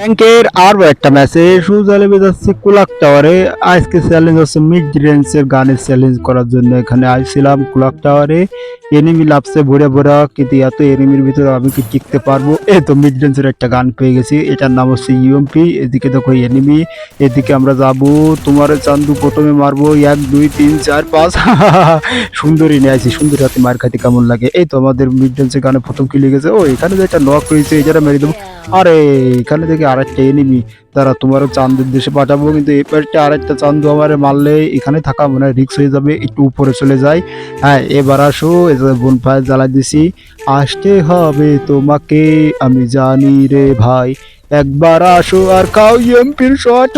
ব্যাংকের আরো একটা ম্যাচে সুজা লেগে যাচ্ছে কুলাক টাওয়ারে। আজকে চ্যালেঞ্জ হচ্ছে মিড রেঞ্জের গানের চ্যালেঞ্জ করার জন্য এখানে আইছিলাম কুলাক টাওয়ারে। এনিমি লাভছে ভরে ভরা, কিন্তু এত এনিমির ভিতরে আমি কি টিকতে পারবো? এই তো মিড রেঞ্জের একটা গান পেয়ে গেছি, এটার নাম হচ্ছে ইউএমপি। এদিকে দেখো এনিমি, এদিকে আমরা যাবো। তোমার চান্দু প্রথমে মারবো 1 2 3 4 5 সুন্দরী নিয়ে আইছি, সুন্দরী হাতে মার খাইতে কেমন লাগে। এই তো আমাদের মিড রেঞ্জের গানে প্রথম কিলে গেছে। ও এখানে যে একটা নক রয়েছে, এটারা মেরে দেবো। আরে এখানে থেকে আরেকটা এনিমি, তারা তোমারও চাঁদের দেশে পাঠাবো, কিন্তু এই পাশটা আরেকটা চান্দু আমারে মারলে এখানে থাকা মনে হয় রিক্স হয়ে যাবে, একটু উপরে চলে যায়। হ্যাঁ এবার আসো, বোন ফায়ার জ্বালাই দিছি। আসতে হবে তোমাকে আমি জানি রে ভাই, একবার আসো আর খাও এমপির শট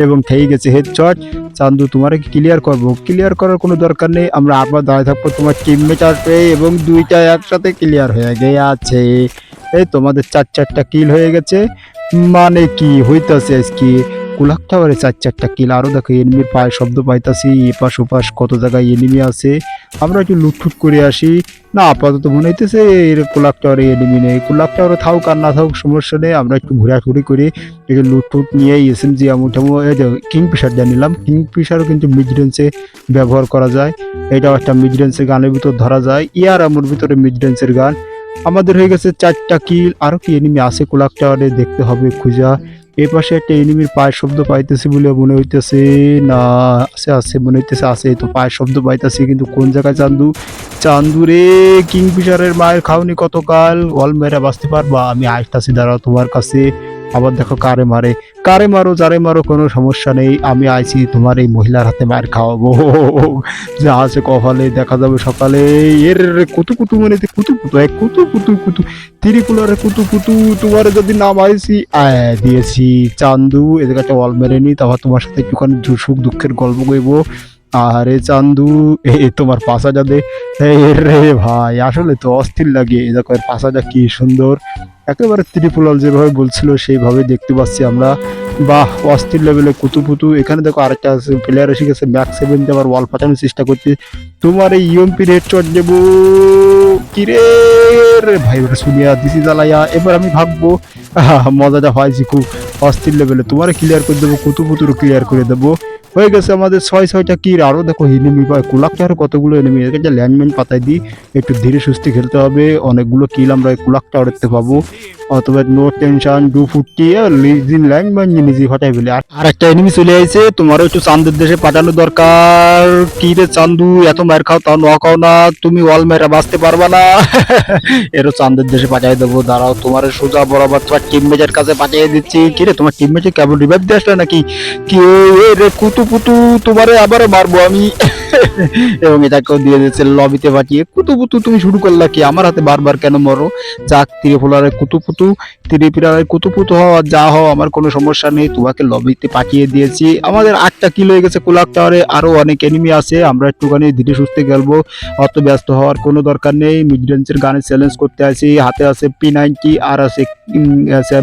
এবং খেয়ে গেছে হেড শট। চান্দু তোমার কি ক্লিয়ার করবো? ক্লিয়ার করার কোনো দরকার নেই, আমরা আবার দাঁড়িয়ে থাকবো, তোমার টিমমেট আসবে এবং দুইটা একসাথে ক্লিয়ার হয়ে গেছে। এই তোমাদের 4টা কিল হয়ে গেছে। মানে কি হইতাছে আজকে? কুলাক টাওয়ারে 4টা কিল। আরো দেখো এনিমির পায়ের শব্দ পাইতাছি, এপাশ ওপাশ কত জায়গায় এনিমি আছে। আমরা একটু লুটফুট করে আসি। না আপাতত মনে হইতেছে এর কুলাক টাওয়ারে এনিমি নেই। কুলাক টাওয়ারে থাকুক আর না থাকুক সমস্যা নেই, আমরা একটু ঘোরাঘুরি করি, একটু লুটফুট নিয়ে এসএমজি আমুঠামু কিংফিশার দিয়ে নিলাম। কিংফিশারও কিন্তু মিড রেঞ্জে ব্যবহার করা যায়, এটাও একটা মিড রেঞ্জের গানের ভিতর ধরা যায়। ইয়ার আমার ভিতরে মিড রেঞ্জের গান। আমাদের হয়ে গেছে 4টা কিল। আরো কি এনিমি আছে কুলাক টাওয়ারে দেখতে হবে খুঁজা। এই পাশে একটা এনিমির পায়ের শব্দ পাইতেছি বলে মনে হইতেছে। না আছে আছে মনে হইতেছে আছে, এই তো পায়ের শব্দ পাইতেছি, কিন্তু কোন জায়গায় চান্দু? চান্দু রে, কিংফিশারের মায়ের খাওনি কতকাল, ওয়াল মেরে বাঁচতে পারবা? আমি আসতেছি, দাঁড়াও তোমার কাছে। আবার দেখো কারে মারে, কারে মারো যারে মারো কোনো সমস্যা নেই, আমি আইছি তোমার এই মহিলার হাতে মার খাওয়াবো। যা আছে কপালে দেখা যাবে সকালে। এর কুতু কুতু মানে কুতু কুতু এক কুতু কুতু কুতু ত্রিপুলারে কুতু কুতু, তোমার যদি নাম আইছি দিয়েছি চান্দু। এদিকে একটা ওয়াল মেরে নি, তারপর তোমার সাথে একটুখানি সুখ দুঃখের গল্প কইবো। আরে চান্দু, তোমার পাশাটা দে। রে ভাই আসলে তো অস্থির লাগে, দেখো এর পাশাটা কি সুন্দর, একেবারে ত্রিপুলাল যেভাবে বলছিল সেইভাবে দেখতে পাচ্ছি আমরা। বাহ অস্থির লেভেলে কুতুপুতু। এখানে দেখো আরেকটা প্লেয়ার এসে গেছে ম্যাক্স 7 দিয়ে আবার ওয়াল পাঠানোর চেষ্টা করছে। তোমার এই ইউএমপি রেড চট দেবো। কিরে রে ভাই, ওটা শুনিয়া দিছি জ্বালাইয়া, এবার আমি ভাববো। মজাটা পাইছি খুব অস্থির লেভেলে। তোমার ক্লিয়ার করে দেবো, কুতুপুতুরও ক্লিয়ার করে দেবো। হয়ে গেছে আমাদের 6-6টা কিল। আরো দেখো এনিমি পায় কুলাক টাওয়ারে কতগুলো এনিমি, এর ল্যান্ডম্যান পাতায় দিই, একটু ধীরে সুস্থে খেলতে হবে। অনেকগুলো কিল আমরা কুলাক টাওয়ারেতে পাবো, অথবা নো টেনশন 240 লিজিন ল্যান্ডম্যান নিজে হটাই বলে। আর একটা এনিমি চলে আইছে, তোমারও একটু চান্দের দেশে পাঠানো দরকার। কি রে চান্দু, এত মার খাও তাও নখাও না, তুমি ওয়াল মেরা বাঁচতে পারবা না। এরও চান্দের দেশে পাঠিয়ে দেবো, দাঁড়াও তোমার সোজা বরাবর তোমার টিমমেটের কাছে পাঠিয়ে দিচ্ছি। কি রে তোমার টিমমেটে কেবল রিভাইভ দিয়ে আসলে নাকি? কি রে কুতু পুতু, তোমারে আবারও মারবো আমি। এবং এটাকেও দিয়ে দিচ্ছে লবিতে পাঠিয়ে। কুতু পুতু তুমি শুরু করলা কি? আমার হাতে বারবার কেন মরো? যাক ত্রিপুলারে কুতু পুতু, ত্রিপুলারে কুতু পুতু হও আর যা হও আমার কোনো সমস্যা নেই, তোমাকে লবিতে পাঠিয়ে দিয়েছি। আমাদের 8টা কিল হয়ে গেছে কুলাক টাওয়ারে, আরো অনেক এনিমি আছে, আমরা একটুখানি ধীরে সুস্থে খেলবো, অত ব্যস্ত হওয়ার কোনো দরকার নেই। মিড রেঞ্জের গানে চ্যালেঞ্জ করতে আছি, হাতে আছে P90 আর আছে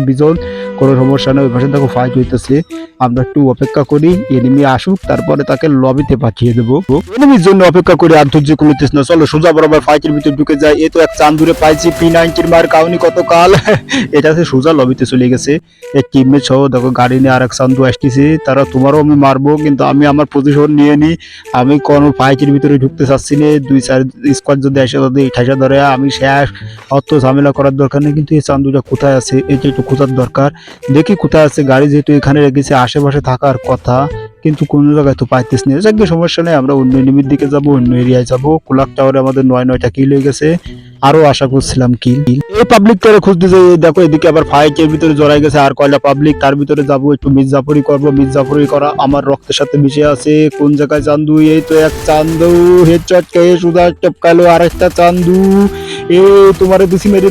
বিজন, কোনো সমস্যা নেই। ওই পাশে দেখো ফাইট হইতেছে, আমরা একটু অপেক্ষা করি এনিমি আসুক, তারপরে তাকে লবিতে পাঠিয়ে দেবো। এনিমির জন্য অপেক্ষা করি, আর ধৈর্য কমিতেছ না, চলো সোজা বরাবর ফাইটের ভিতরে ঢুকে যায়। এই তো এক চান্দুরে পাইছি P90 মার কাউনি কতকাল। এটা সে সোজা লবিতে চলে গেছে। এই টিমমেট সহ দেখো গাড়ি নিয়ে আর এক চান্দু আসতেছে, তারা তোমারও আমি মারবো, কিন্তু আমি আমার পজিশন নিয়ে নি, আমি কোনো ফাইটের ভিতরে ঢুকতে চাচ্ছি না। 2-4 স্কোয়াড যদি এসে যদি ঠাসা ধরে আমি শেষ, অত ঝামেলা করার দরকার নেই। কিন্তু এই চান্দুটা কোথায় আছে এটা একটু খোঁজার দরকার, দেখি কোথায় আছে। গাড়ি যেহেতু এখানে রেখেছে, আশেপাশে থাকার কথা, কিন্তু কোন জায়গায় তো পাইতেছ না। যাকে সমস্যা নেই, আমরা অন্য এনিমির দিকে যাবো, অন্য এরিয়ায় যাবো। কুলাক টাওয়ারে আমাদের 9টা কিল হয়ে গেছে, আরো আশা করছিলাম কিল। এই পাবলিক টারে খুঁজতে যাই, দেখো এদিকে আবার ফাইটের ভিতরে জড়াই গেছে আর কয়টা পাবলিক, তার ভিতরে যাবো, একটু মির্জাফরি করবো। মির্জাফরি করা আমার রক্তের সাথে মিশে আছে। কোন জায়গায় চান্দু? এই তো এক চান্দু হেডশট খেয়ে সুদা টপকালো আরেকটা চান্দু। এ তোমারে দিছি মেরে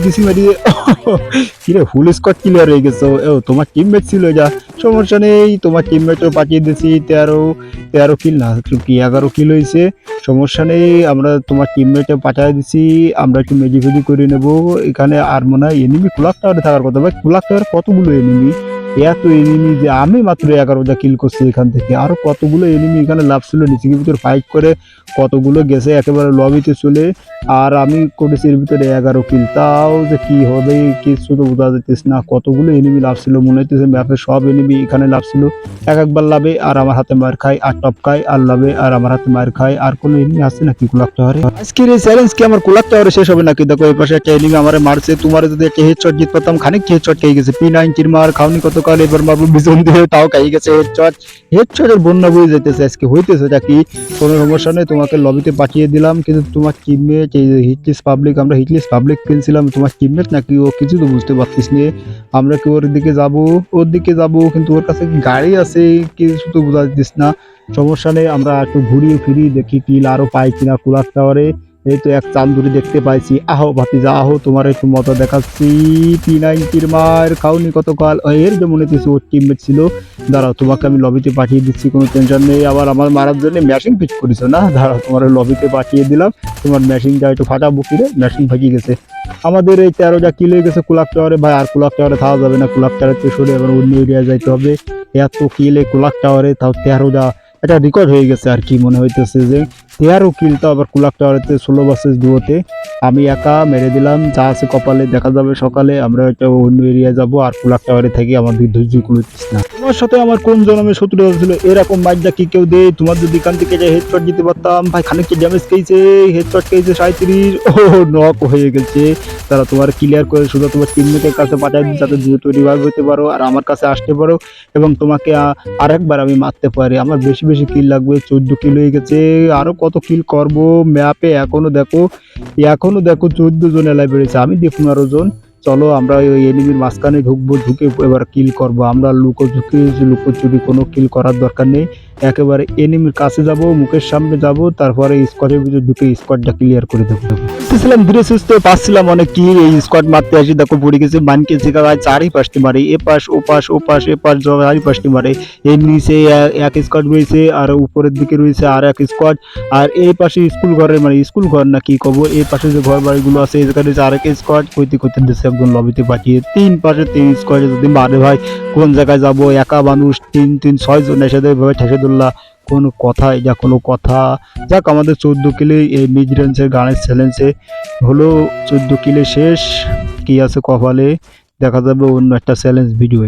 কিরে ফুল স্কোয়াড ক্লিয়ার হয়ে গেছো। ও তোমার টিমমেট ছিল, যা সমস্যা নেই, তোমার টিমমেটও পাঠিয়ে দিছি। 13 কিল না কি 11 কিল হয়েছে, সমস্যা নেই, আমরা তোমার টিমমেটে পাঠিয়ে দিছি। আমরা একটু মেজিফেজি করে নেবো। এখানে আর মনে হয় এনিমি কুলাক টাওয়ারে থাকার কথা। ভাই কুলাক টাওয়ারে কতগুলো এনিমি, এত এনিমি যে আমি মাত্র 11টা কিল করছি এখান থেকে, আরো কতগুলো এনিমি এখানে লাভ ছিল নিচে ভিতর ফাইট করে কতগুলো গেছে একেবারে লবিতে চলে, আর আমি করেছি এর ভিতরে 11 কিল। তাও যে কি হবে কিছু তো বোঝা যাইতেছে না, কতগুলো এনিমি লাভ ছিল, মনে হইতেছে ম্যাপের সব এনিমি এখানে লাভ ছিল। একবার লাভে আর আমার হাতে মার খায় আর টপকায়, আর লাভে আর আমার হাতে মার খায়। আর কোনো এনিমি আছে নাকি কুলাক টাওয়ারে? আজকের এই চ্যালেঞ্জ কি আমার কুলাক টাওয়ারে শেষ হবে নাকি? দেখো এই পাশে একটা এনিমি আমারে মারছে, তোমার যদি একটা হেডশট জিত পারতাম, খানিক হেডশট খেয়ে গেছে। P90 মার খাওনি কতকাল, এবার মারবো বিজন দিয়ে, তাও খাই গেছে হেডশট। হেডশটের বন্যা বয়ে যেতেছে আজকে, হইতেছে এটা কি? কোনো সমস্যা নেই, তোমাকে লবিতে পাঠিয়ে দিলাম, কিন্তু তোমার টিমমেট এই হিটলিস্ট পাবলিক, আমরা হিটলিস্ট পাবলিক খেলছিলাম, তোমার টিমমেট নাকি ও কিছু তো বুঝতে পারছিস না। আমরা কি ওর দিকে যাব, ওর দিকে যাব, কিন্তু ওর কাছে গাড়ি আছে কিছু তো বোঝা যাচ্ছিস না। সমস্যা নেই, আমরা একটু ঘুরিয়ে ফিরিয়ে দেখি কিল আরো পাই কিনা কুলাক টাওয়ারে। এই তো এক চান্দুরি দেখতে পাইছি, আহো ভাতিজা আহো, তোমার একটু মজা দেখাচ্ছি। P90 মার খাওনি কতকাল, এর যে মনে হচ্ছে ওর টিমমেট ছিল। দাঁড়াও তোমাকে আমি লবিতে পাঠিয়ে দিচ্ছি, কোনো টেনশন নেই। আবার আমার মারার জন্য মেশিন ফিট করেছো না? দাঁড়াও তোমার লবিতে পাঠিয়ে দিলাম, তোমার মেশিনটা একটু ফাটাবো কিরে, মেশিন ফাটিয়ে গেছে। আমাদের এই 13টা কিল হয়ে গেছে কুলাক টাওয়ারে ভাই, আর কুলাক টাওয়ারে থাকা যাবে না, কুলাক টাওয়ারে সরে এবার অন্য এরিয়া যাইতে হবে। এত কিলে কুলাক টাওয়ারে, তাও 13টা, এটা রেকর্ড হয়ে গেছে আর কি মনে হইতেছে যে 13 কিল, তো আবার কুলাক টাওয়ারেতে 16 ভার্সেস দুয়োতে আমি একা মেরে দিলাম। যা আছে কপালে দেখা যাবে সকালে, আমরা একটা অন্য এরিয়া যাব। আর কুলাক টাওয়ারে থেকে আমার ধৈর্য কুলাচ্ছিস না। তোমার সাথে আমার কোন জন্মে শত্রুতা ছিল, এরকম মাইজটা কি কেউ দেয়? তোমার যদি এখান থেকে যে হেডশট দিতে পারতাম ভাই, খানিকটা ড্যামেজ খেয়েছে, হেডশট খেয়েছে 37, ও নক হয়ে গেছে। তারা তোমার ক্লিয়ার করে শুধু তোমার টিমমেটের কাছে পাঠাই দিই, যাতে দ্রুত রিভাইভ হতে পারো আর আমার কাছে আসতে পারো, এবং তোমাকে আরেকবার আমি মারতে পারি। আমার বেশি বেশি কিল লাগবে, 14 কিল হয়ে গেছে, আরো কত কিল করব ম্যাপে এখনো দেখো 14 জন এলাই বেড়েছে, আমি দেখুন আরো জন। চলো আমরা ওই এনিমির মাঝখানে ঢুকবো, ঢুকে এবার কিল করব। আমরা লুকোচুরি কোনো কিল করার দরকার নেই, একেবারে এনিমির কাছে যাব, মুখের সামনে যাব, তারপরে স্কোয়াডের ভিতরে ঢুকে স্কোয়াডটা ক্লিয়ার করে দেবো। ছিলাম ধীরে সুস্থ, পাচ্ছিলাম অনেক কিল, এই স্কোয়াড মারতে আসি দেখো পড়ে গেছে, মানকে শেখা চারই পাঁচটি মারে, এ পাশ ও পাশ ও পাশ এ পাশ চারই পাঁচটি মারে। এর নিচে এক স্কোয়াড রয়েছে, আর উপরের দিকে রয়েছে আর এক স্কোয়াড, আর এই পাশে স্কুল ঘরের মানে স্কুল ঘর না কি কব, এই পাশে যে ঘর বাড়িগুলো আছে এখানে রয়েছে আরেক স্কোয়াড। কইতে কইতে দিচ্ছে একজন লবিতে পাঠিয়ে, 3 পাশে 3 স্কোয়াডে যদি মারে ভাই কোন জায়গায় যাব? একা মানুষ 3 6 জন এসে ভাবে ঠেসে ধরলা, কোনো কথা? এটা কোনো কথা? যাক আমাদের 14 কিলে এই মিড রেঞ্জের গানের চ্যালেঞ্জে হলো 14 কিলে শেষ। কি আছে কপালে দেখা যাবে অন্য একটা চ্যালেঞ্জ ভিডিও।